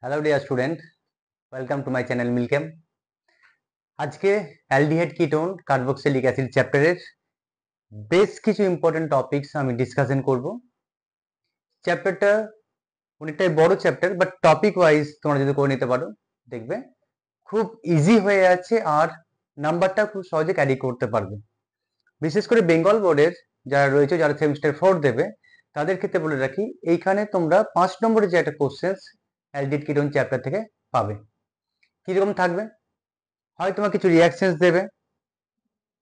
Hello dear student, welcome to my channel Milchem. আজকে aldehyde ketone carboxylic acid চ্যাপ্টারের বেশ কিছু ইম্পর্টেন্ট টপিকস আমি ডিসকাশন করব। চ্যাপ্টারটা অনেকটাই বড় চ্যাপ্টার, বাট টপিক ওয়াইজ তোমরা যদি করে নিতে পারো দেখবে খুব ইজি হয়ে যাচ্ছে আর নাম্বারটা খুব সহজে ক্যারি করতে পারবে। বিশেষ করে বেঙ্গল বোর্ডের যারা রয়েছে, যারা সেমিস্টার 4 দেবে, তাদের ক্ষেত্রে বলে রাখি, এইখানে তোমরা 5 নম্বরের যে একটা কোশ্চেন অ্যালডিহাইড কিটোন চ্যাপ্টার থেকে পাবে। কিরকম থাকবে? হয় তোমার কিছু রিয়াকশনস দেবে,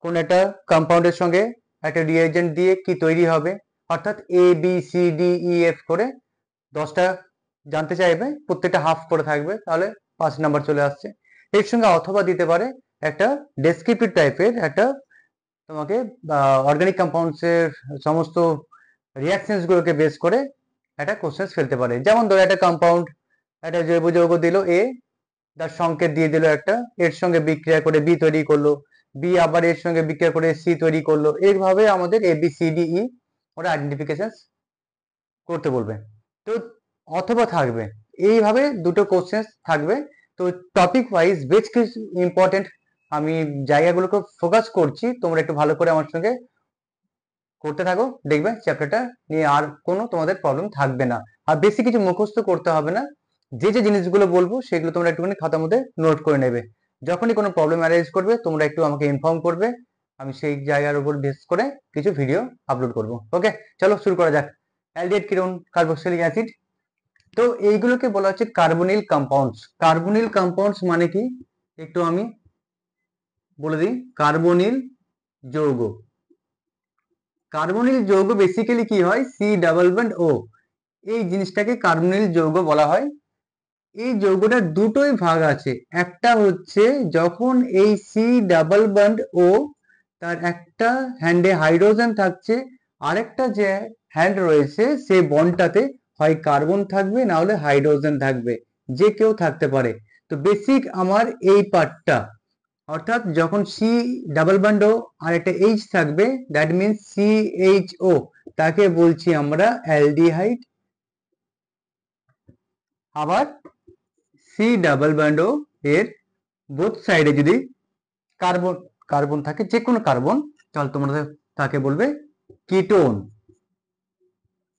কোন একটা কম্পাউন্ডের সঙ্গে একটা রিয়েজেন্ট দিয়ে কি তৈরি হবে, অর্থাৎ A B C D E F করে 10টা জানতে চাইবে, প্রত্যেকটা হাফ করে থাকবে, তাহলে 5 নাম্বার চলে আসছে। এর সঙ্গে অথবা দিতে পারে একটা ডেসক্রিপটিভ টাইপের একটা তোমাকে অর্গানিক কম্পাউন্ডস এর সমস্ত রিয়াকশনস গুলোকে বেস করে একটা কোশ্চেন ফেলতে পারে। যেমন ধরো একটা কম্পাউন্ড, একটা জৈব যৌগ দিল এ, তার সংকেত দিয়ে দিল একটা, এর সঙ্গে বিক্রিয়া করে বি তৈরি করলো, বি আবার এর সঙ্গে বিক্রিয়া করে সি তৈরি করলো। এইভাবে আমাদের এ বি সি ডি ই ওরা আইডেন্টিফিকেশন করতে বলবে। তো অথবা থাকবে, এইভাবে দুটো কোশ্চেন থাকবে। তো টপিক ওয়াইজ বেশ কিছু ইম্পর্টেন্ট আমি জায়গাগুলোকে ফোকাস করছি, তোমরা একটু ভালো করে আমার সঙ্গে করতে থাকো, দেখবে চ্যাপ্টারটা নিয়ে আর কোনো তোমাদের প্রবলেম থাকবে না। আর বেশি কিছু মুখস্থ করতে হবে না, যে যে জিনিসগুলো বলবো সেগুলো তোমরা একটুখানি খাতার মধ্যে নোট করে নেবে। যখনই কোনো প্রবলেম অ্যারাইজ করবে তোমরা একটু আমাকে ইনফর্ম করবে, আমি সেই জায়গার উপর বেস করে কিছু ভিডিও আপলোড করব। ওকে, চলো শুরু করা যাক। অ্যালডিহাইড কিটোন কার্বক্সিলিক অ্যাসিড, তো এইগুলোকে বলা হচ্ছে কার্বনিল কম্পাউন্ডস। কার্বনিল কম্পাউন্ডস মানে কি একটু আমি বলে দিই। কার্বনিল যৌগ, কার্বনিল যৌগ বেসিক্যালি কি হয়, সি ডাবল বন্ড ও, এই জিনিসটাকে কার্বনিল যৌগ বলা হয়। এই যৌগটার দুটোই ভাগ আছে, একটা হচ্ছে যখন এই সি ডাবল বন্ড ও তার একটা হ্যান্ডে হাইড্রোজেন থাকছে, আরেকটা যে হ্যান্ড রয়েছে সেই বন্ডটাতে হয় কার্বন থাকবে না হলে হাইড্রোজেন থাকবে, যে কেউ থাকতে পারে। তো বেসিক আমার এই পার্টটা, অর্থাৎ যখন সি ডাবল বন্ড ও আর একটা এইচ থাকবে, that means C H O, তাকে বলছি আমরা অ্যালডিহাইড। আবার সি ডাবল বন্ড ও এর বোথ সাইডে যদি কার্বন কার্বন থাকে, যে কোনো কার্বন, তাহলে তোমরা তাকে বলবে কিটোন।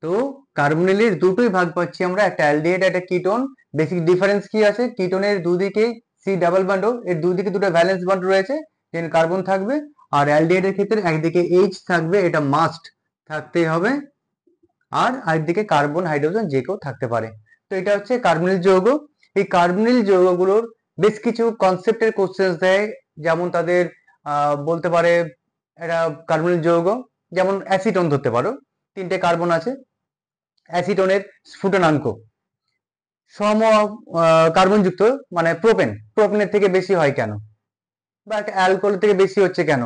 তো কার্বনিলের দুটোই ভাগ পাচ্ছি আমরা, একটা অ্যালডিহাইড একটা কিটোন। বেসিক ডিফারেন্স কি আছে, কিটোনের দুদিকে সি ডাবল বন্ড এর দুদিকে দুটো ভ্যালেন্স বন্ড রয়েছে, যেন কার্বন থাকবে। আর অ্যালডিহাইডের ক্ষেত্রে একদিকে এইচ থাকবে, এটা মাস্ট থাকতেই হবে, আর আরেকদিকে কার্বন হাইড্রোজেন যে কেউ থাকতে পারে। তো এটা হচ্ছে কার্বনিল যৌগ। এই কার্বনিল যৌগগুলোর বেশ কিছু কনসেপ্টের কোশ্চেন দেয়, যেমন তাদের বলতে পারে এটা কার্বনিল যৌগ, যেমন অ্যাসিটন ধরতে পারো, 3টে কার্বন আছে, অ্যাসিটনের স্ফুটনাঙ্ক সম কার্বন যুক্ত, মানে প্রোপেন, প্রোপেনের থেকে বেশি হয় কেন, বা একটা অ্যালকোহল থেকে বেশি হচ্ছে কেন।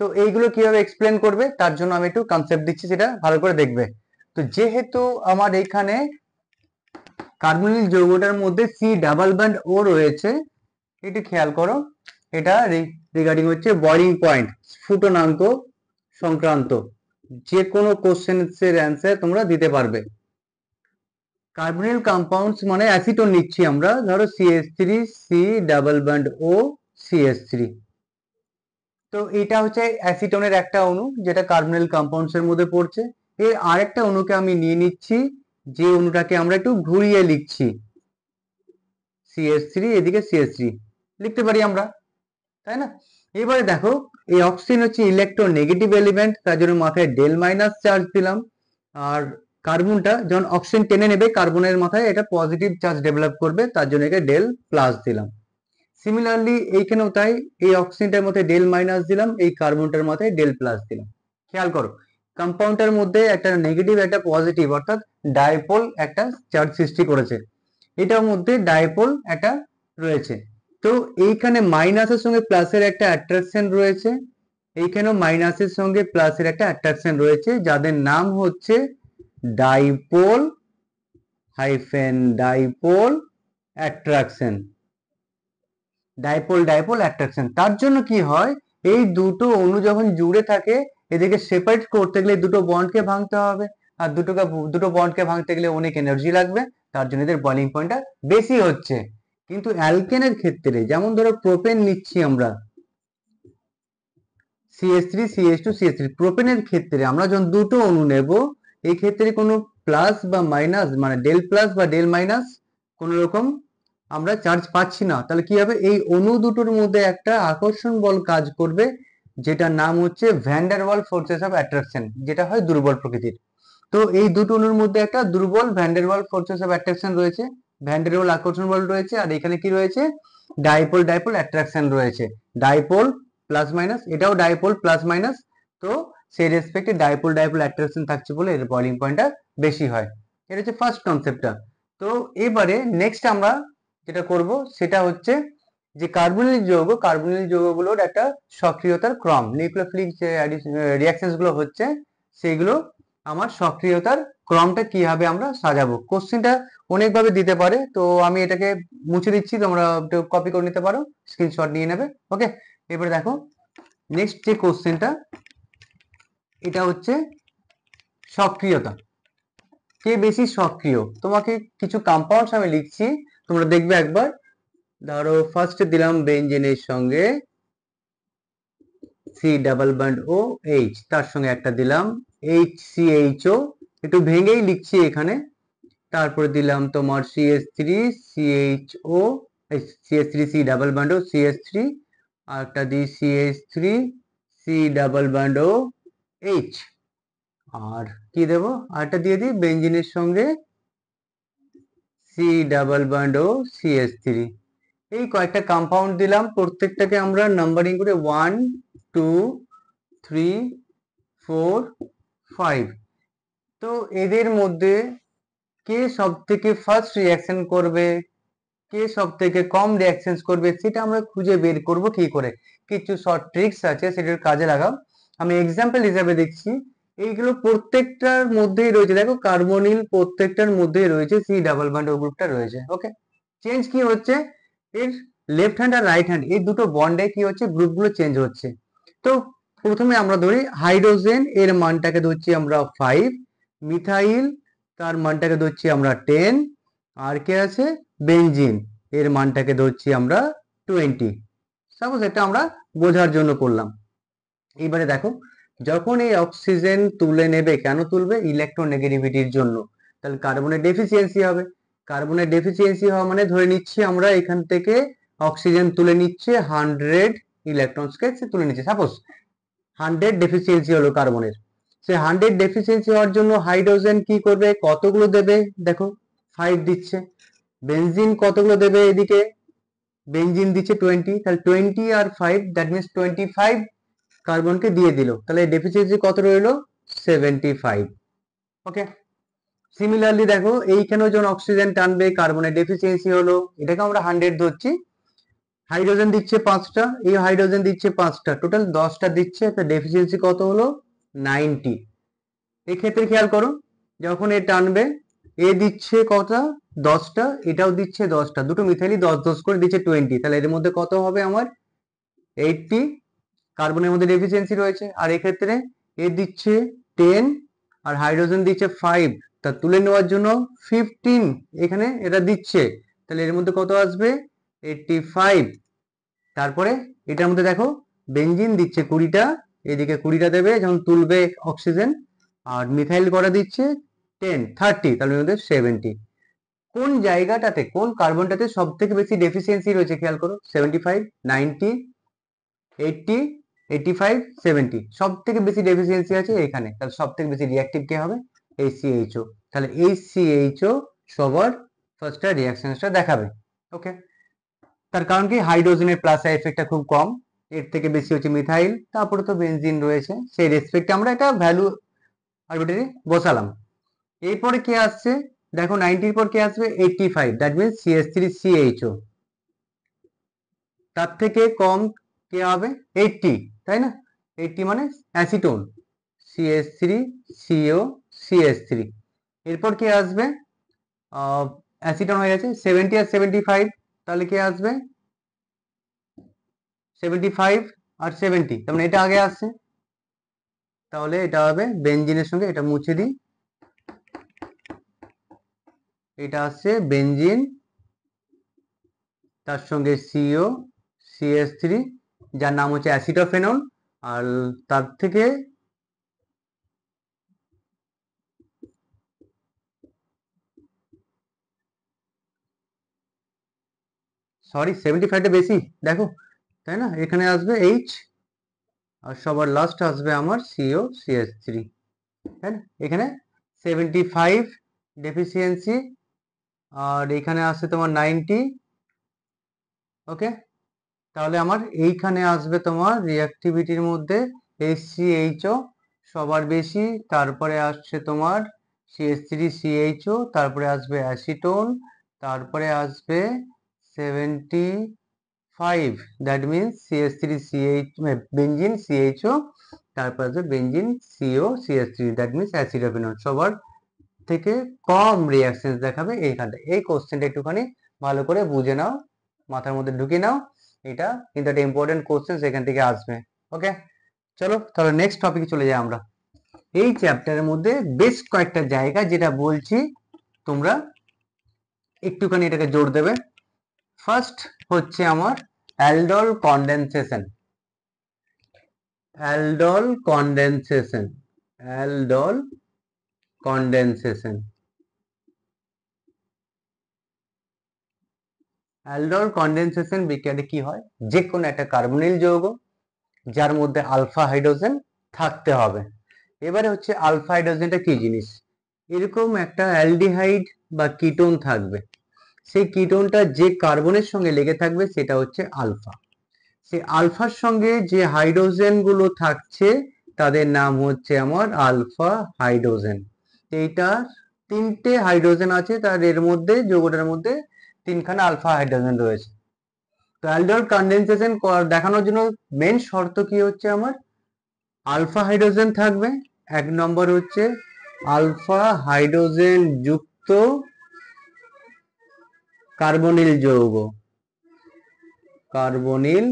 তো এইগুলো কিভাবে এক্সপ্লেন করবে তার জন্য আমি একটু কনসেপ্ট দিচ্ছি, সেটা ভালো করে দেখবে। তো যেহেতু আমার এখানে কার্বনিল যৌগটার মধ্যে সি ডাবল বন্ড ও রয়েছে, একটু খেয়াল করো, এটা রিগার্ডিং হচ্ছে বয়লিং পয়েন্ট, স্ফুটনাঙ্ক সংক্রান্ত যে কোনো কোশ্চেনের অ্যান্সার তোমরা দিতে পারবে। কার্বনিল কম্পাউন্ডস মানে অ্যাসিটোন নিচ্ছি আমরা, ধরো CH3 C double bond O CH3। তো এটা হচ্ছে অ্যাসিটোনের একটা অণু যেটা কার্বনিল কম্পাউন্ডস এর মধ্যে পড়ছে। এর আরেকটা অণুকে আমি নিয়ে নিচ্ছি, যে অণুটাকে আমরা একটু ঘুরিয়ে লিখছি, CH3, এদিকে CH3 লিখতে পারি আমরা, তাই না? এবারে দেখো, এই অক্সিজেন হচ্ছে ইলেকট্রোনেগেটিভ এলিমেন্ট, তার জন্য মাথায় ডেল মাইনাস চার্জ দিলাম। আর কার্বনটা যখন অক্সিজেন টেনে নেবে, কার্বনের মাথায় এটা পজিটিভ চার্জ ডেভেলপ করবে, তার জন্য একে ডেল প্লাস দিলাম। সিমিলারলি এইখানেও তাই, এই অক্সিজেনটার মধ্যে ডেল মাইনাস দিলাম, এই কার্বনটার মাথায় ডেল প্লাস দিলাম। খেয়াল করো, কম্পাউন্ডের মধ্যে একটা নেগেটিভ একটা পজিটিভ, অর্থাৎ ডাইপোল একটা চার্জ সৃষ্টি করেছে, এটার মধ্যে ডাইপোল একটা রয়েছে। তো এইখানে মাইনাসের সঙ্গে প্লাসের একটা অ্যাট্রাকশন রয়েছে, এইখানেও মাইনাসের সঙ্গে প্লাসের একটা অ্যাট্রাকশন রয়েছে, যাদের নাম হচ্ছে dipole hyphen dipole attraction. Dipole dipole attraction, তার জন্য কি হয়, এই দুটো অণু যখন জুড়ে থাকে, এদেরকে সেপারেট করতে গেলে দুটো বন্ডকে ভাঙতে হবে, আর দুটো বন্ডকে ভাঙতে গেলে অনেক এনার্জি লাগবে, তার জন্য এদের বয়লিং পয়েন্টটা বেশি হচ্ছে। কিন্তু অ্যালকেনের ক্ষেত্রে যেমন ধরো প্রোপেন নিচ্ছি আমরা CH3 CH2 CH3, প্রোপেনের ক্ষেত্রে আমরা যখন দুটো অণু নেব এই ক্ষেত্রে কোনো প্লাস বা মাইনাস মানে ডেল প্লাস বা ডেল মাইনাস কোন রকম আমরা চার্জ পাচ্ছি না। তাহলে কি হবে, এই অণু দুটোর মধ্যে একটা আকর্ষণ বল কাজ করবে যেটার নাম হচ্ছে van der wall forces of attraction, যেটা হয় দুর্বল প্রকৃতির। তো এই দুটো অণুর মধ্যে একটা দুর্বল van der wall forces of attraction রয়েছে, ভ্যান ডার ওয়াল আকর্ষণ বল রয়েছে, আর এখানে কি রয়েছে, ডাইপোল ডাইপোল অ্যাট্রাকশন রয়েছে। ডাইপোল প্লাস মাইনাস, এটাও ডাইপোল প্লাস মাইনাস। তো সেই রেসপেক্টে ডাইপোল ডাইপোল অ্যাট্রাকশন থাকছে বলে এর বয়লিং পয়েন্টটা বেশি হয়। এটা হচ্ছে ফার্স্ট কনসেপ্টটা। তো এবারে নেক্সট আমরা যেটা করব সেটা হচ্ছে যে কার্বনিল যৌগগুলোর একটা সক্রিয়তার ক্রম, নিউক্লিওফিলিক যে রিঅ্যাকশনস গুলো হচ্ছে সেগুলো আমার সক্রিয়তার ক্রমটা কিভাবে আমরা সাজাবো। কোশ্চেনটা অনেকভাবে দিতে পারে, তো আমি এটাকে মুছে দিচ্ছি, তোমরা কপি করে নিতে পারো, স্ক্রিনশট নিয়ে নেবে। ওকে, এবারে দেখো নেক্সট যে কোশ্চেনটা, এটা হচ্ছে সক্রিয়তা, কে বেশি সক্রিয়। তোমাকে কিছু কম্পাউন্ডস আমি লিখছি, তোমরা দেখবে একবার। ধরো ফার্স্ট দিলাম বেনজেনের সঙ্গে C double bond O H, তার সঙ্গে একটা দিলাম HCHO, একটু ভেঙেই লিখছি এখানে। তারপরে দিলাম তোমার CH3CHO, CH3 C double bond O CH3, আর একটা দিই CH3 C double bond O H, আর কি দেবো, আরেকটা দিয়ে দিই বেনজিনের সঙ্গে C double bond O CH3। এই কয়েকটা কম্পাউন্ড দিলাম, প্রত্যেকটাকে আমরা নাম্বারিং করে 1 2 3 4 5। তো এদের মধ্যে কে সব থেকে ফার্স্ট রিয়াকশন করবে, কে সব থেকে কম রিয়াকশন করবে, সেটা আমরা খুঁজে বের করব কি করে। কিছু শর্ট ট্রিক্স আছে, সেটার কাজে লাগাও। আমি এক্সাম্পল হিসাবে দেখছি, এইগুলো প্রত্যেকটার মধ্যেই রয়েছে, দেখো কার্বনিল প্রত্যেকটার মধ্যেই রয়েছে, সি ডাবল বন্ড ও গ্রুপটা রয়েছে। ওকে, চেঞ্জ কি হচ্ছে, এর লেফট হ্যান্ড আর রাইট হ্যান্ড এই দুটো বন্ডে কি হচ্ছে, গ্রুপগুলো চেঞ্জ হচ্ছে। তো প্রথমে আমরা ধরি হাইড্রোজেন, এর মানটাকে ধরছি আমরা 5, মিথাইল তার মানটাকে ধরছি আমরা 10, আর কে আছে বেনজিন, এর মানটাকে ধরছি আমরা 20। সাপোজ এটা আমরা বোঝার জন্য করলাম। এবারে দেখো, যখন এই অক্সিজেন তুলে নেবে, কেন তুলবে, ইলেকট্রোনেগেটিভিটির জন্য, তাহলে কার্বনের ডেফিসিয়েন্সি হবে। কার্বনের ডেফিসিয়েন্সি হওয়া মানে ধরে নিচ্ছি আমরা এখান থেকে অক্সিজেন তুলে নিচ্ছে 100 ইলেকট্রনসকে তুলে নিচ্ছে, সাপোজ 100 ডেফিসিয়েন্সি হলো কার্বনের। সে 100 ডেফিসিয়েন্সি হওয়ার জন্য হাইড্রোজেন কি করবে, কতগুলো দেবে, দেখো 5 দিচ্ছে। বেনজিন কতগুলো দেবে, এদিকে বেনজিন দিচ্ছে 20, তাহলে 20 আর 5 দ্যাট মিনস 25 কার্বনকে দিয়ে দিল, তাহলে ডেফিসিয়েন্সি কত রইলো, 75। ওকে, সিমিলারলি দেখো এইখানেও যখন অক্সিজেন টানবে কার্বনের ডেফিসিয়েন্সি হলো, এটাকে আমরা 100 ধরছি। হাইড্রোজেন দিচ্ছে 5টা, এই হাইড্রোজেন দিচ্ছে 5টা, টোটাল 10টা দিচ্ছে, তো ডেফিসিয়েন্সি কত হলো, 90। এক্ষেত্রে খেয়াল করো, যখন এ টানবে এ দিচ্ছে কটা, 10টা, এটাও দিচ্ছে 10টা, দুটো মিথাইলই 10 10 করে দিচ্ছে 20, তাহলে এর মধ্যে কত হবে আমার 80 কার্বনের মধ্যে ডেফিসিয়েন্সি রয়েছে। আর এক্ষেত্রে এ দিচ্ছে 10 আর হাইড্রোজেন দিচ্ছে 5, তা তুলে নেওয়ার জন্য 15 এখানে এটা দিচ্ছে, তাহলে এর মধ্যে কত আসবে 85। তারপরে এটার মধ্যে দেখো বেনজিন দিচ্ছে 20টা, এদিকে 20টা দেবে যখন তুলবে অক্সিজেন, আর মিথাইল করা দিচ্ছে 30, তাহলে এর মধ্যে 70। কোন জায়গাটাতে কোন কার্বনটাতে সব থেকে বেশি ডেফিসিয়েন্সি রয়েছে খেয়াল করো, 75 90 80 85 70, সব থেকে বেশি ডেফিসিয়েন্সি আছে এখানে, তাহলে সব থেকে বেশি রিঅ্যাক্টিভ কে হবে, HCHO। তাহলে HCHO সবার ফার্স্টটা রিঅ্যাকশনটা দেখাবে। ওকে, তার কারণ কি, হাইড্রোজেনের প্লাস এফেক্টটা খুব কম, এর থেকে বেশি হচ্ছে মিথাইল, তারপরে তো বেনজিন রয়েছে, সেই রেসপেক্টে আমরা এটা ভ্যালু আরবিটারি বসালাম। এরপরে কে আসছে, দেখো 90 পর কে আসবে 85, দ্যাট মিনস CH3CHO। তার থেকে কম কে হবে 80, তাই না, 80 মানে অ্যাসিটোন, CH3CO CH3। এরপর কে আসবে, অ্যাসিটোন হয়ে গেছে 70 আর 75, তাহলে কে আসবে 75 আর 70, তার মানে এটা আগে আসছে, তাহলে এটা হবে বেনজিনের সঙ্গে, এটা মুছে দিই, এটা আসছে বেনজিন, তার সঙ্গে সিও CH3 যার নাম হচ্ছে অ্যাসিটোফেনল, আর তার থেকে সরি 75টা বেশি দেখো, তাই না? এখানে আসবে H, আর সবার লাস্ট আসবে আমার COCH3, তাই না? এখানে 75 ডেফিসিয়েন্সি, আর এখানে আসছে তোমার 90। ওকে, তাহলে আমার এইখানে আসবে তোমার রিঅ্যাক্টিভিটির মধ্যে HCHO সবার বেশি, তারপরে আসছে তোমার CH3CHO, তারপরে আসবে অ্যাসিটোন, তারপরে আসবে 75, that means CH3CH benzene CHO, তারপর আসবে বেঞ্জিন COCH3, দ্যাট মিনস অ্যাসিডোফেনল। সবার থেকে কম রিঅ্যাকশনস দেখাবে এইখানটা। এই কোশ্চেনটা একটুখানি ভালো করে বুঝে নাও, মাথার মধ্যে ঢুকিয়ে নাও, এটা কিন্তু একটা ইম্পর্টেন্ট কোশ্চেন এখান থেকে আসবে। ওকে, চলো তাহলে নেক্সট টপিকে চলে যাই আমরা। এই চ্যাপ্টারের মধ্যে বেশ কয়েকটা জায়গা যেটা বলছি তোমরা একটুখানি এটাকে জোর দেবে। ফার্স্ট হচ্ছে আমার aldol condensation, aldol condensation, aldol condensation. Aldol condensation বিক্রিয়াতে কি হয়, যে কোনো একটা কার্বনিল যৌগ যার মধ্যে আলফা হাইড্রোজেন থাকতে হবে। এবারে হচ্ছে আলফা হাইড্রোজেনটা কি জিনিস, এরকম একটা অ্যালডিহাইড বা কিটোন থাকবে, সেই কিটোনটা যে কার্বনের সঙ্গে লেগে থাকবে সেটা হচ্ছে আলফা। সেই আলফার সঙ্গে যে হাইড্রোজেন গুলো থাকছে তাদের নাম হচ্ছে আমার আলফা হাইড্রোজেন। এইটা তিনটে হাইড্রোজেন আছে, তার এর মধ্যে যৌগটার মধ্যে তিনখানা আলফা হাইড্রোজেন রয়েছে। তো অ্যালডল কনডেনসেশন দেখানোর জন্য মেন শর্ত কি হচ্ছে আমার, আলফা হাইড্রোজেন থাকবে। এক নম্বর হচ্ছে আলফা হাইড্রোজেন যুক্ত কার্বনিল যৌগ, কার্বনিল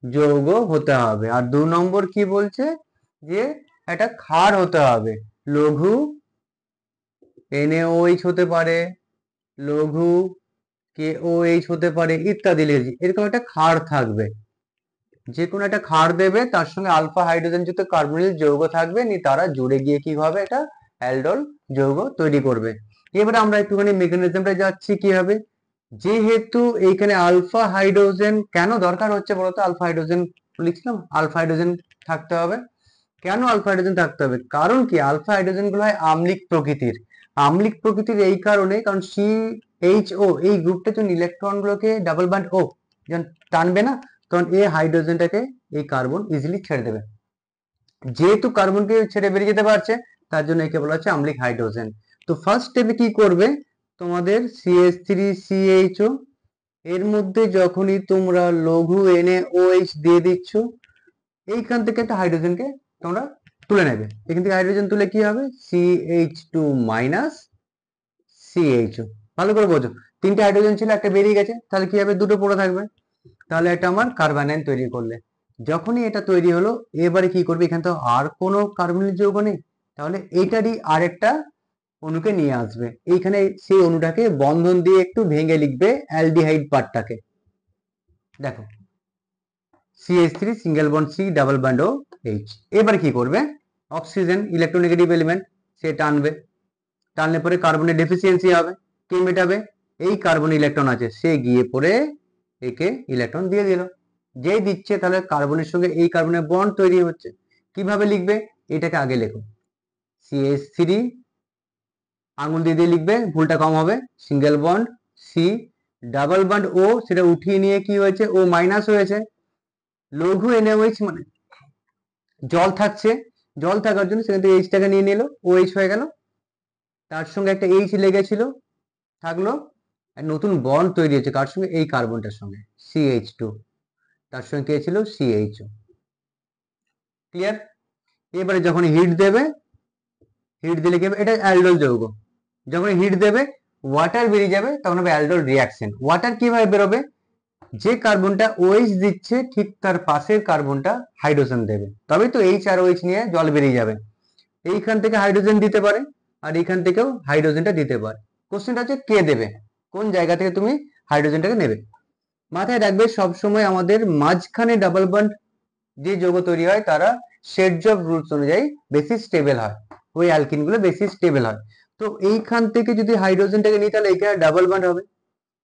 যৌগ হতে হবে। আর 2 নম্বর কি বলছে, যে একটা ক্ষার হতে হবে, লঘু NaOH হতে পারে, লঘু KOH হতে পারে ইত্যাদি, এরকম একটা ক্ষার থাকবে। যে কোনো একটা ক্ষার দেবে, তার সঙ্গে আলফা হাইড্রোজেন যুক্ত কার্বনিল যৌগ থাকবে, নি তারা জুড়ে গিয়ে কি হবে, এটা অ্যালডল যৌগ তৈরি করবে। এবারে আমরা একটুখানি মেকানিজমটা যাচ্ছি কি হবে, যেহেতু এইখানে আলফা হাইড্রোজেন কেন দরকার হচ্ছে বলতো, আলফা হাইড্রোজেন লিখছিলাম, আলফা হাইড্রোজেন থাকতে হবে। কেন আলফা হাইড্রোজেন থাকতে হবে, কারণ কি আলফা হাইড্রোজেন গুলো হয় আম্লিক প্রকৃতির। আম্লিক প্রকৃতির এই কারণে, কারণ CHO এই গ্রুপটা যখন ইলেকট্রন গুলোকে ডাবল বন্ড ও যখন টানবে না, তখন এই হাইড্রোজেনটাকে এই কার্বন ইজিলি ছেড়ে দেবে। যেহেতু কার্বনকে ছেড়ে বেরিয়ে যেতে পারছে, তার জন্য একে বলা হচ্ছে আম্লিক হাইড্রোজেন। তো ফার্স্ট স্টেপে কি করবে, তোমাদের CH3CHO এর মধ্যে যখনই তোমরা লঘু NaOH দিয়ে দিচ্ছ, এইখান থেকে একটা হাইড্রোজেনকে তোমরা তুলে নেবে। এখান থেকে হাইড্রোজেন তুলে কি হবে, CH2 মাইনাস CHO। ভালো করে বোঝো, তিনটে হাইড্রোজেন ছিল, একটা বেরিয়ে গেছে, তাহলে কি হবে, দুটো পড়ে থাকবে। তাহলে এটা আমার কার্বনাইন তৈরি করলে, যখনই এটা তৈরি হলো, এবারে কি করবে, এখানে তো আর কোনো কার্বনিল যৌগ নেই, তাহলে এইটারই আরেকটা অণুকে নিয়ে আসবে, এইখানে সেই অণুটাকে বন্ধন দিয়ে একটু ভেঙে লিখবে অ্যালডিহাইড পার্টটাকে। দেখো CH3 single bond C double bond OH। এবার কি করবে, অক্সিজেন ইলেকট্রোনেগেটিভ এলিমেন্ট সে টানবে, টানলে পরে কার্বনের ডেফিসিয়েন্সি হবে, কে মেটাবে, এই কার্বন ইলেকট্রন আছে সে গিয়ে পরে একে ইলেকট্রন দিয়ে দিল। যেই দিচ্ছে তাহলে কার্বনের সঙ্গে এই কার্বনের বন্ড তৈরি হচ্ছে। কিভাবে লিখবে, এটাকে আগে লেখো, CH3 আঙুল দিয়ে দিয়ে লিখবে, ভুলটা কম হবে, single bond C double bond O, সেটা উঠিয়ে নিয়ে কি হয়েছে, O মাইনাস হয়েছে। লঘু NaOH মানে জল থাকছে, জল থাকার জন্য সেখান থেকে H টাকে নিয়ে নিল, OH হয়ে গেল, তার সঙ্গে একটা H লেগেছিল, থাকলো, নতুন বন্ড তৈরি হয়েছে কার সঙ্গে, এই কার্বনটার সঙ্গে CH2, তার সঙ্গে কে ছিল, CHO। ক্লিয়ার? এবারে যখন হিট দেবে, হিট দিলে কি হবে, এটা অ্যালডোল যৌগ, যখন হিট দেবে ওয়াটার বেরিয়ে যাবে, তখন হবে অ্যালডোল রিঅ্যাকশন। ওয়াটার কিভাবে বেরোবে, যে কার্বনটা OH দিচ্ছে ঠিক তার পাশের কার্বনটা হাইড্রোজেন দেবে, তবেই তো H আর OH নিয়ে জল বেরিয়ে যাবে। এইখান থেকে হাইড্রোজেন দিতে পারে, আর এইখান থেকেও হাইড্রোজেনটা দিতে পারে। কোশ্চেনটা হচ্ছে কে দেবে, কোন জায়গা থেকে তুমি হাইড্রোজেনটাকে নেবে। মাথায় রাখবে সবসময় আমাদের মাঝখানে ডাবল বন্ড যে যৌগ তৈরি হয় তারা শেরজফ রুলস অনুযায়ী বেশি স্টেবল হয়, ওই অ্যালকিন গুলো বেশি স্টেবল হয়। তো এইখান থেকে যদি হাইড্রোজেনটাকে নিই তাহলে এখানে ডাবল বন্ড হবে,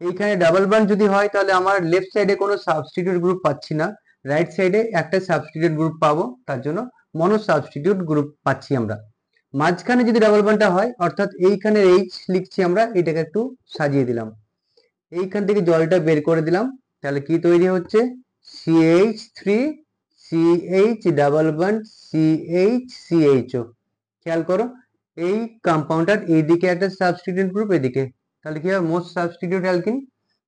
এইখানে ডাবল বন্ড যদি হয় তাহলে আমার লেফট সাইডে কোনো সাবস্টিটিউট গ্রুপ পাচ্ছি না, রাইট সাইডে একটা সাবস্টিটিউট গ্রুপ পাবো, তার জন্য মনো সাবস্টিটিউট গ্রুপ পাচ্ছি আমরা। মাঝখানে যদি ডাবল বন্ডটা হয় অর্থাৎ এইখানে এইচ লিখছি আমরা, এটাকে একটু সাজিয়ে দিলাম, এইখান থেকে জলটা বের করে দিলাম, তাহলে কি তৈরি হচ্ছে CH3 CH double bond CH CHO। খেয়াল করো এই কম্পাউন্ডার এইদিকে একটা সাবস্টিটিউট গ্রুপ, এদিকে, তাহলে কি হবে মোস্ট সাবস্টিটিউট অ্যালকিন,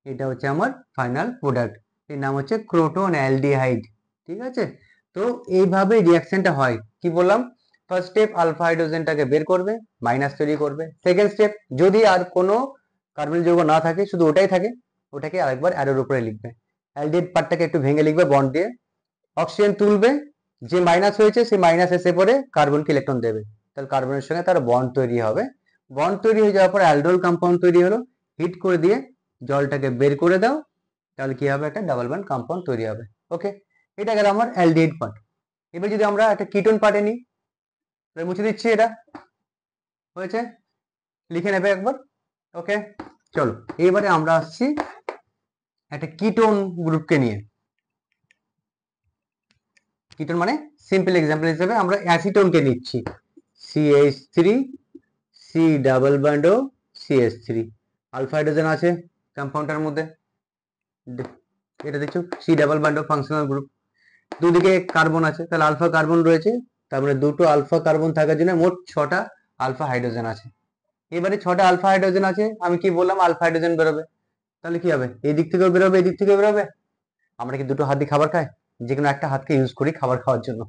এটা হচ্ছে আমার ফাইনাল প্রোডাক্ট, এর নাম হচ্ছে ক্রোটোন অ্যালডিহাইড। ঠিক আছে, তো এইভাবে রিঅ্যাকশনটা হয়। কি বললাম, ফার্স্ট স্টেপ আলফা হাইড্রোজেনটাকে বের করবে, মাইনাস তৈরি করবে। সেকেন্ড স্টেপ যদি আর কোনো কার্বনিক যৌগ না থাকে, শুধু ওটাই থাকে, ওটাকে আরেকবার অ্যারোর উপরে লিখবে, অ্যালডিহাইড পার্টটাকে একটু ভেঙে লিখবে বন্ড দিয়ে, অক্সিজেন তুলবে, যে মাইনাস হয়েছে সেই মাইনাস এসে পরে কার্বনকে ইলেকট্রন দেবে, তাহলে কার্বনের সঙ্গে তার বন্ড তৈরি হবে। বন্ড তৈরি হয়ে যাওয়ার পর অ্যালডোল কম্পাউন্ড তৈরি হলো, হিট করে দিয়ে জলটাকে বের করে দাও, তাহলে কি হবে একটা ডাবল বন্ড কম্পাউন্ড তৈরি হবে। ওকে, এটা গেল আমার অ্যালডিহাইড পার্ট। এবার যদি আমরা একটা কিটোন পার্টে নিই, তাহলে মুছে দিচ্ছি, এটা হয়েছে, লিখে নেবে একবার। ওকে, চলো এবারে আমরা আসছি একটা কিটোন গ্রুপকে নিয়ে। কিটোন মানে সিম্পল এক্সাম্পল হিসেবে আমরা অ্যাসিটোনকে নিচ্ছি, CH3 C double bond O CH3, alpha hydrogen আছে কম্পাউন্ডের মধ্যে, এটা দেখছো C ডাবল বন্ড ও ফাংশনাল গ্রুপ, দুদিকে কার্বন আছে, তাহলে আলফা কার্বন রয়েছে, তারপরে দুটো আলফা কার্বন থাকার জন্য মোট 6টা আলফা হাইড্রোজেন আছে। এবারে 6টা আলফা হাইড্রোজেন আছে, আমি কি বললাম আলফা হাইড্রোজেন বেরোবে, তাহলে কি হবে এই দিক থেকেও বেরোবে, এই দিক থেকেও বেরোবে। আমরা কি দুটো হাত দিয়ে খাবার খাই, যে কোনো একটা হাতকে ইউজ করি খাবার খাওয়ার জন্য,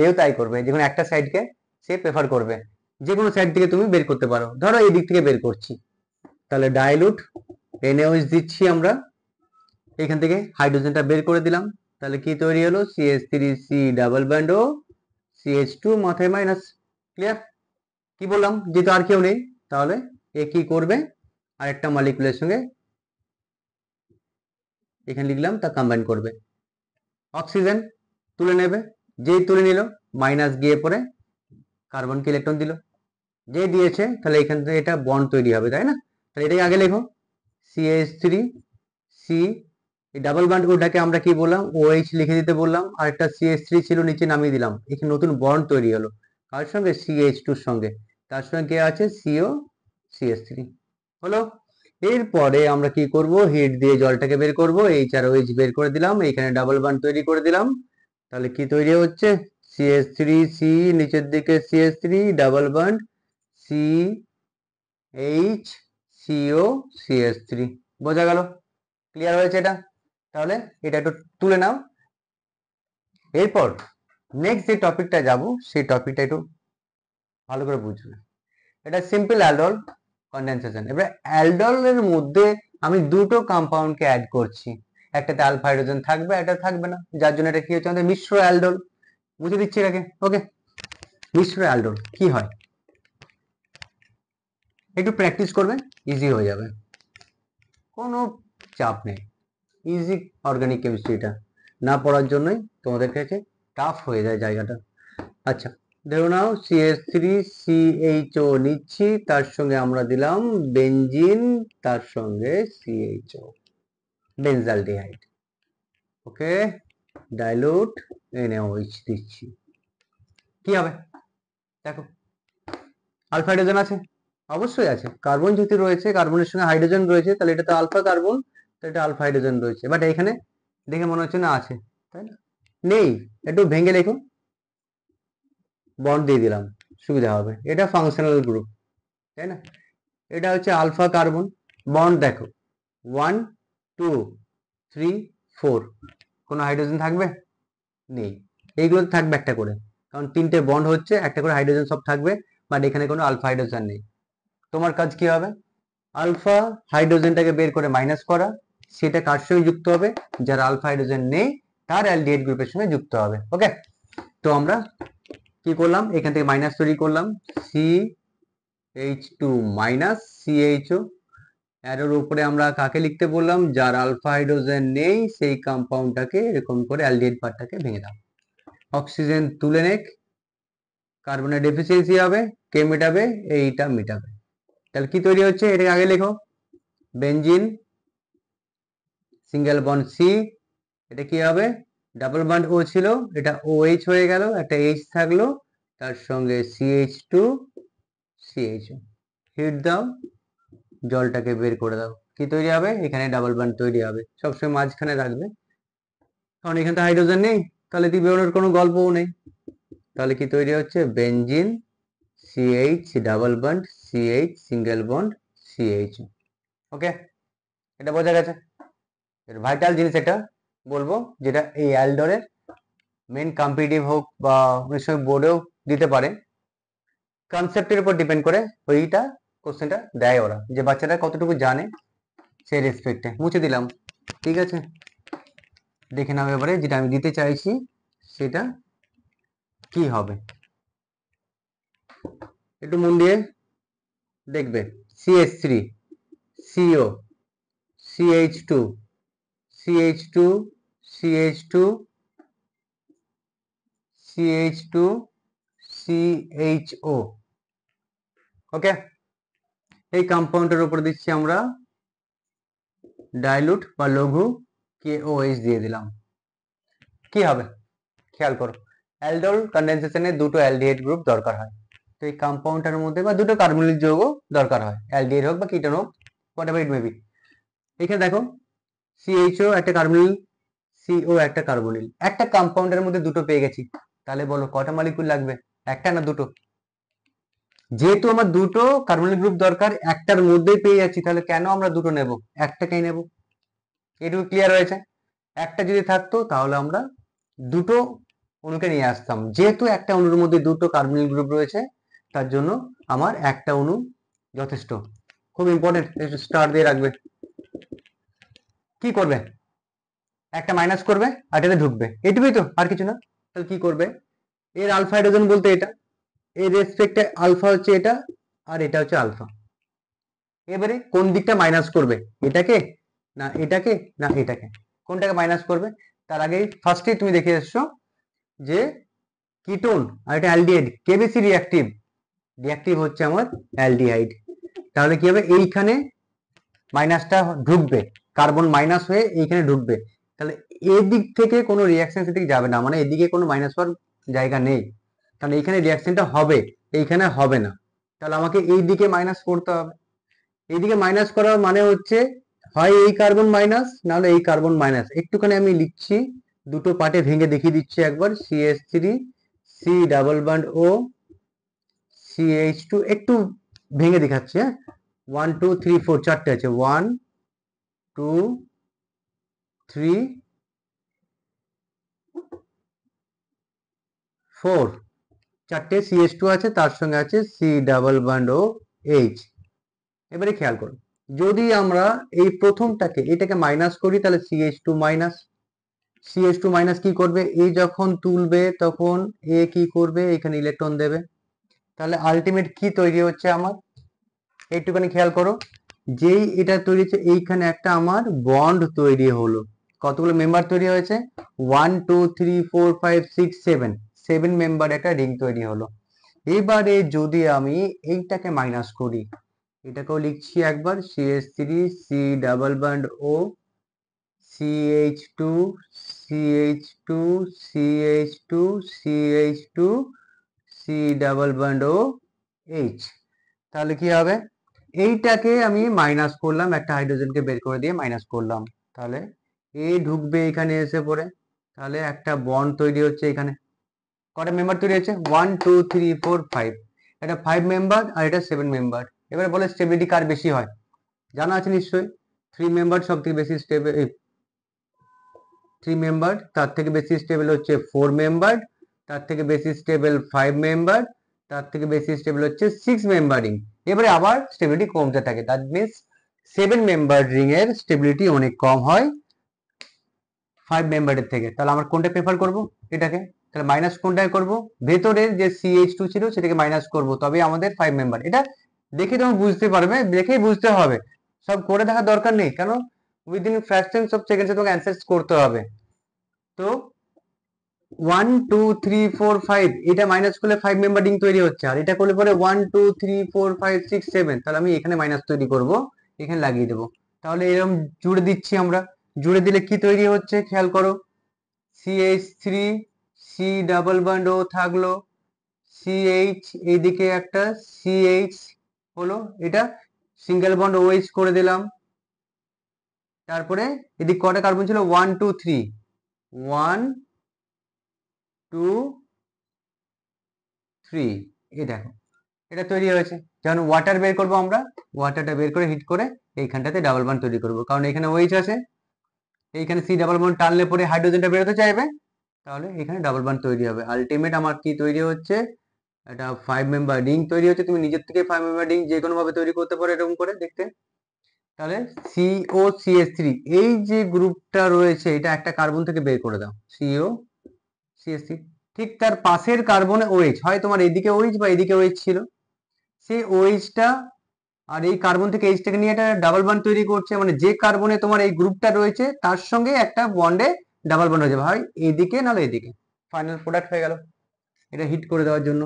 এও তাই করবে, যে কোনো একটা সাইডকে সে প্রেফার করবে, যে কোনো সাইড থেকে তুমি বের করতে পারো, ধরো এই দিক থেকে বের করছি, তাহলে ডাইলুট NaOH দিচ্ছি আমরা, এখান থেকে হাইড্রোজেনটা বের করে দিলাম, তাহলে কি তৈরি হলো CH3C ডাবল বন্ড ও CH2 মাথায় মাইনাস। ক্লিয়ার? কি বললাম, যেহেতু আর কেউ নেই তাহলে এ কি করবে আরেকটা মলিকুলের সঙ্গে এখানে লিখলাম তা কম্বাইন করবে, অক্সিজেন তুলে নেবে, যেই তুলে নিল মাইনাস গিয়ে পরে কার্বনকে ইলেকট্রন দিল, যে দিয়েছে তাহলে এখান থেকে এটা বন্ড তৈরি হবে, তাই না? তাহলে এটাকে আগে লেখো CH3 C, এই ডাবল বন্ড ওটাকে আমরা কি বললাম OH লিখে দিতে বললাম, আর একটা CH3 ছিল নিচে নামিয়ে দিলাম, এখানে নতুন বন্ড তৈরি হলো কার সঙ্গে CH2 এর সঙ্গে, তার সঙ্গে কে আছে CO CH3 হলো। এরপরে আমরা কি করব, হিট দিয়ে জলটাকে বের করব, HROH বের করে দিলাম, এখানে ডাবল বন্ড তৈরি করে দিলাম, তাহলে কি তৈরি হচ্ছে CH3C, নিচের দিকে CH3 double bond CH CO CH3, বোঝা গেল? ক্লিয়ার হয়েছে এটা? তাহলে এটা একটু তুলে নাও। এরপর নেক্সট যে টপিকটা যাব সেই টপিকটা একটু ভালো করে বুঝবে, এটা সিম্পল অ্যালডোল কনডেনসেশন। এবার অ্যালডোলের মধ্যে আমি দুটো কম্পাউন্ডকে অ্যাড করছি, একটাতে আলফা হাইড্রোজেন থাকবে, একটা থাকবে না, যার জন্য এটা কি হচ্ছে আমাদের মিশ্র অ্যালডোল। বুঝে দিচ্ছি এটাকে। ওকে, মিশ্র অ্যালডোল কি হয় একটু প্র্যাকটিস করবে, ইজি হয়ে যাবে, কোনো চাপ নেই, ইজি। অর্গানিক কেমিস্ট্রিটা না পড়ার জন্যই তোমাদের কাছে টাফ হয়ে যায় জায়গাটা। আচ্ছা, ধরো নাও CH3CHO নিচ্ছি, তার সঙ্গে আমরা দিলাম বেনজিন, তার সঙ্গে CHO বেনজালডিহাইড। ওকে, ডাইলুট NaOH দিচ্ছি, কি হবে দেখো, আলফা হাইড্রোজেন আছে, অবশ্যই আছে, কার্বন যেহেতু রয়েছে, কার্বনের সঙ্গে হাইড্রোজেন রয়েছে, তাহলে এটা তো আলফা কার্বন, তো এটা আলফা হাইড্রোজেন রয়েছে, বাট এখানে দেখে মনে হচ্ছে না আছে, তাই না? নেই, একটু ভেঙে লেখো, বন্ড দিয়ে দিলাম, সুবিধা হবে, এটা ফাংশনাল গ্রুপ, তাই না? এটা হচ্ছে আলফা কার্বন, বন্ড দেখো 1 2 3 4, কোনো হাইড্রোজেন থাকবে? নেই, এইগুলো থাকবে একটা করে, কারণ তিনটে বন্ড হচ্ছে, একটা করে হাইড্রোজেন সব থাকবে, বাট এখানে কোনো আলফা হাইড্রোজেন নেই। তোমার কাজ কি হবে, আলফা হাইড্রোজেনটাকে বের করে মাইনাস করা, সেটা কার সঙ্গে যুক্ত হবে, যার আলফা হাইড্রোজেন নেই তার অ্যালডিহাইড গ্রুপের সঙ্গে যুক্ত হবে। ওকে, তো আমরা কি করলাম, এখান থেকে মাইনাস তৈরি করলাম, H2 মাইনাস CHO। এর উপরে আমরা কাকে লিখতে বললাম, যার আলফা হাইড্রোজেন নেই সেই কম্পাউন্ডটাকে এরকম করে অ্যালডিহাইড পার্টটাকে ভেঙে দাও। অক্সিজেন তুলে নেক, কার্বনের ডেফিসিয়েন্সি হবে, কে মেটাবে, এইটা মেটাবে। তাহলে কি তৈরি হচ্ছে, এটাকে আগে লেখো, বেনজিন সিঙ্গেল বন্ড সি, এটা কি হবে, ডাবল বন্ড ও ছিল, এটা OH হয়ে গেল, একটা H থাকলো, তার সঙ্গে CH2 CHO। হিট দাও, জলটাকে বের করে দাও, কি তৈরি হবে, এখানে ডাবল বন্ড তৈরি হবে। সবসময় মাঝখানে রাখবে, কারণ এখানে তো হাইড্রোজেন নেই, তাহলে দ্বিবিহরের কোনো গল্পও নেই। তাহলে কি তৈরি হচ্ছে, benzene CH double bond CH single bond CH। ওকে, এটা বোঝা গেছে। এর ভাইটাল জিনিস এটা বলবো, যেটা এই অ্যালডোরের মেন কম্পিটিটিভ হোক বা অনেক সময় বোর্ডেও দিতে পারে, কনসেপ্টের উপর ডিপেন্ড করে ওইটা কোশ্চেনটা দেয় ওরা, যে বাচ্চাটা কতটুকু জানে সেই রেসপেক্টে। মুছে দিলাম, ঠিক আছে। দেখে নাও এবারে যেটা আমি দিতে চাইছি সেটা কি হবে, একটু মন দিয়ে দেখবে। CH3 CO CH2 CH2 CH2 CH2 CHO। ওকে, এই কম্পাউন্ডের উপর দিচ্ছি আমরা ডাইলুট বা লঘু KOH দিয়ে দিলাম। কি হবে খেয়াল করো, অ্যালডোল কনডেনসেশনে দুটো অ্যালডিহাইড গ্রুপ দরকার হয়, তো এই কম্পাউন্ডটার মধ্যে বা দুটো কার্বনিক যৌগ দরকার হয়, অ্যালডিহাইড হোক বা কিটোন হোক, হোয়াটএভার ইট মে বি। এখানে দেখো CHO একটা কার্বনিল, CO একটা কার্বনিল, একটা কম্পাউন্ডের মধ্যে দুটো পেয়ে গেছি, তাহলে বলো কটা মলিকিউল লাগবে, একটা না দুটো? যেহেতু আমার দুটো কার্বনিল গ্রুপ দরকার, একটার মধ্যেই পেয়ে যাচ্ছি, তাহলে কেন আমরা দুটো নেব, একটাকেই নেব। এটুকু ক্লিয়ার হয়েছে? একটা যদি থাকতো তাহলে আমরা দুটো অণুকে নিয়ে আসতাম, যেহেতু একটা অণুর মধ্যে দুটো কার্বনিল গ্রুপ রয়েছে তার জন্য আমার একটা অণু যথেষ্ট। খুব ইম্পর্টেন্ট, স্টার দিয়ে রাখবে। কি করবে, একটা মাইনাস করবে আর এটাতে ঢুকবে, এটুকুই তো, আর কিছু না। তাহলে কি করবে, এর আলফা হাইড্রোজেন বলতে এটা, এর রেসপেক্টে আলফা হচ্ছে এটা, আর এটা হচ্ছে আলফা। এবারে কোন দিকটা মাইনাস করবে, এটাকে না এটাকে না এটাকে, কোনটাকে মাইনাস করবে? তার আগে ফার্স্টেই তুমি দেখে এসছো যে কিটোন আর এটা অ্যালডিহাইড, কে বেশি রিঅ্যাক্টিভ? রিঅ্যাক্টিভ হচ্ছে আমার অ্যালডিহাইড। তাহলে কি হবে, এইখানে মাইনাসটা ঢুকবে, কার্বন মাইনাস হয়ে এইখানে ঢুকবে, তাহলে এদিক থেকে কোনো রিঅ্যাকশন সেদিকে যাবে না, মানে এদিকে কোনো মাইনাস হওয়ার জায়গা নেই, কারণ এইখানে রিঅ্যাকশনটা হবে, এইখানে হবে না। তাহলে আমাকে এই দিকে মাইনাস করতে হবে। এইদিকে মাইনাস করার মানে হচ্ছে হয় এই কার্বন মাইনাস, নাহলে এই কার্বন মাইনাস। একটুখানি আমি লিখছি, দুটো পার্টে ভেঙে দেখিয়ে দিচ্ছি একবার। CH3 C double bond O CH2, একটু ভেঙে দেখাচ্ছি, হ্যাঁ। 1 2 3 4 চারটে আছে, 1 2 3 4, চারটে CH2 আছে, তার সঙ্গে আছে C double bond O H। এবারে খেয়াল করুন, যদি আমরা এই প্রথমটাকে এটাকে মাইনাস করি তাহলে CH2 মাইনাস, CH2 মাইনাস কি করবে, এই যখন তুলবে তখন এ কি করবে, এখানে ইলেকট্রন দেবে, তাহলে আলটিমেট কি তৈরি হচ্ছে আমার, একটুখানি খেয়াল করো, যেই এটা তৈরি হচ্ছে এইখানে একটা আমার বন্ড তৈরি হলো, কতগুলো মেম্বার তৈরি হয়েছে, 1 2 3 4 5 6 7, 7 মেম্বার একটা রিং তৈরি হলো। এবারে যদি আমি এইটাকে মাইনাস করি, এটাকেও লিখছি একবার, CH3 C double bond O CH2 CH2 CH2 CH2 C double bond O H। তাহলে কি হবে, এইটাকে আমি মাইনাস করলাম, একটা হাইড্রোজেনকে বের করে দিয়ে মাইনাস করলাম, তাহলে এ ঢুকবে এখানে এসে পড়ে, তাহলে একটা বন্ড তৈরি হচ্ছে এখানে। কটা মেম্বার তৈরি হচ্ছে, 1 2 3 4 5, এটা 5 মেম্বার আর এটা 7 মেম্বার। এবারে বলে স্টেবিলিটি কার বেশি হয়, জানা আছে নিশ্চয়ই, 3 মেম্বার সব থেকে বেশি স্টেবল, 3 মেম্বার, তার থেকে বেশি স্টেবল হচ্ছে 4 মেম্বার, তার থেকে বেশি স্টেবল 5 মেম্বার, তার থেকে বেশি স্টেবল হচ্ছে 6 মেম্বার রিং। এবারে আবার স্টেবিলিটি কমতে থাকে, দ্যাট মিনস 7 মেম্বার রিং এর স্টেবিলিটি অনেক কম হয় 5 মেম্বারের থেকে। তাহলে আমরা কোনটা প্রেফার করব, এটাকে। তাহলে মাইনাস কোনটায় করব, ভেতরের যে CH2 ছিল সেটাকে মাইনাস করব, তবে আমাদের 5 মেম্বার, এটা দেখে তুমি বুঝতে পারবে, দেখেই বুঝতে হবে, সব করে দেখার দরকার নেই, কেন উইদিন ফ্র্যাকশনস অফ সেকেন্ডসে তোমাকে অ্যান্সার করতে হবে। তো 1 2 3 4 5 এটা মাইনাস করলে 5 মেম্বার রিং তৈরি হচ্ছে, আর এটা করলে পরে 1 2 3 4 5 6 7, তাহলে আমি এখানে মাইনাস তৈরি করব, এখানে লাগিয়ে দেবো। তাহলে এরকম জুড়ে দিচ্ছি আমরা, জুড়ে দিলে কি তৈরি হচ্ছে খেয়াল করো, CH3 C ডাবল বন্ড ও থাকলো, CH এইদিকে একটা CH হলো, এটা সিঙ্গেল বন্ড OH করে দিলাম। তারপরে এদিকে কটা কার্বন ছিল, 1 2 3, 1 2 3, এই দেখো এটা তৈরি হয়েছে। যেমন ওয়াটার বের করবো আমরা, ওয়াটারটা বের করে হিট করে এইখানটাতে ডাবল বন্ড তৈরি করবো, কারণ এখানে OH আছে, এইখানে C ডাবল বন্ড টানলে পরে হাইড্রোজেনটা বেরোতে চাইবে, তাহলে এখানে ডাবল বন্ড তৈরি হবে। আলটিমেট আমার কি তৈরি হচ্ছে, একটা 5 মেম্বার রিং তৈরি হচ্ছে। তুমি নিজের থেকে 5 মেম্বার রিং যে কোনো ভাবে তৈরি করতে পারো এরকম করে দেখতে। তাহলে COCH3 এই যে গ্রুপটা রয়েছে এটা একটা কার্বন থেকে বের করে দাও, COCH3। ঠিক তার পাশের কার্বনে OH, হয় তোমার এদিকে OH বা এদিকে OH ছিল, সেই OH-টা আর এই কার্বন থেকে এইচটাকে নিয়ে একটা ডাবল বন্ড তৈরি করছে, মানে যে কার্বনে তোমার এই গ্রুপটা রয়েছে তার সঙ্গে একটা বন্ডে ডাবল বন্ড হয়ে যাবে, হয় এদিকে নাহলে এদিকে। ফাইনাল প্রোডাক্ট হয়ে গেল, এটা হিট করে দেওয়ার জন্য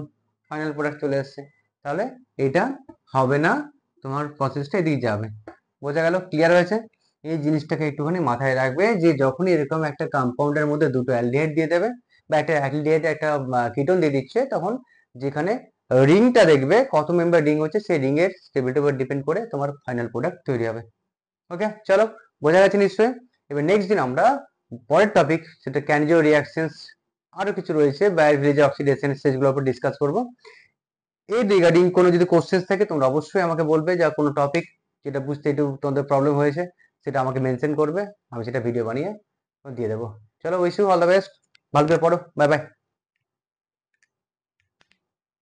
ফাইনাল প্রোডাক্ট চলে আসছে। তাহলে এটা হবে না, তোমার প্রসেসটা এদিকে যাবে। বোঝা গেল, ক্লিয়ার হয়েছে? এই জিনিসটাকে একটুখানি মাথায় রাখবে যে যখনই এরকম একটা কম্পাউন্ডের মধ্যে দুটো অ্যালডিহাইড দিয়ে দেবে বা একটা অ্যালডিহাইড একটা কিটোন দিয়ে দিচ্ছে, তখন যেখানে রিংটা দেখবে কত মেম্বার রিং হচ্ছে, সেই রিং এর স্টেবিলিটির উপর ডিপেন্ড করে তোমার ফাইনাল প্রোডাক্ট তৈরি হবে। ওকে, চলো বোঝা গেছে নিশ্চয়ই। এবার নেক্সট দিন আমরা পরের টপিক, সেটা ক্যানজিও রিঅ্যাকশনস, আরো কিছু রয়েছে বায়োরিলেজ অক্সিডেশন স্টেজগুলোর উপর ডিসকাস করব। এই রিগার্ডিং কোনো যদি কোশ্চেন থাকে তোমরা অবশ্যই আমাকে বলবে, যা কোনো টপিক যেটা বুঝতে একটু তোমাদের প্রবলেম হয়েছে সেটা আমাকে মেনশন করবে, আমি সেটা ভিডিও বানিয়ে দিয়ে দেবো। চলো, wish you all the best, ভালো করে পড়ো, বাই বাই।